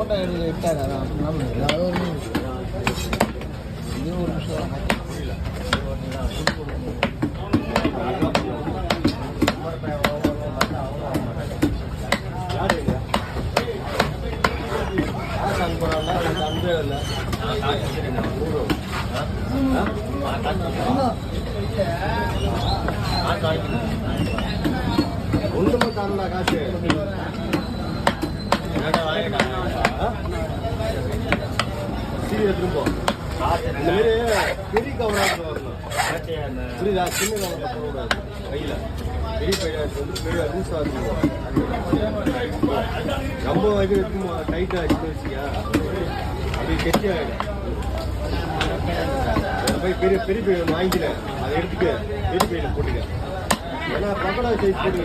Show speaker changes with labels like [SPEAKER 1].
[SPEAKER 1] Photo எடுத்தாரு அது ஒரு இது ஒரு விஷயம்
[SPEAKER 2] ஒன்றுமே தானடா காசு சீரியஸ் திரும்ப இந்த மாதிரி பெரிய கவராக வரணும் புரியுதா? சின்ன கவரில் போடக்கூடாது கையில் பெரிய பையன் வந்து பெரிய லூஸாக இருக்கும். ரொம்ப வரைக்கும் இருக்கும் டைட்டாக வச்சுக்கா அப்படி கெட்டி ஆகிடும். போய் பெரிய பெரிய பையன் வாங்கிக்கிறேன் அதை எடுத்துக்க பெரிய பையனை போட்டுக்க. ஏன்னா பக்கடா சைஸ் போட்டு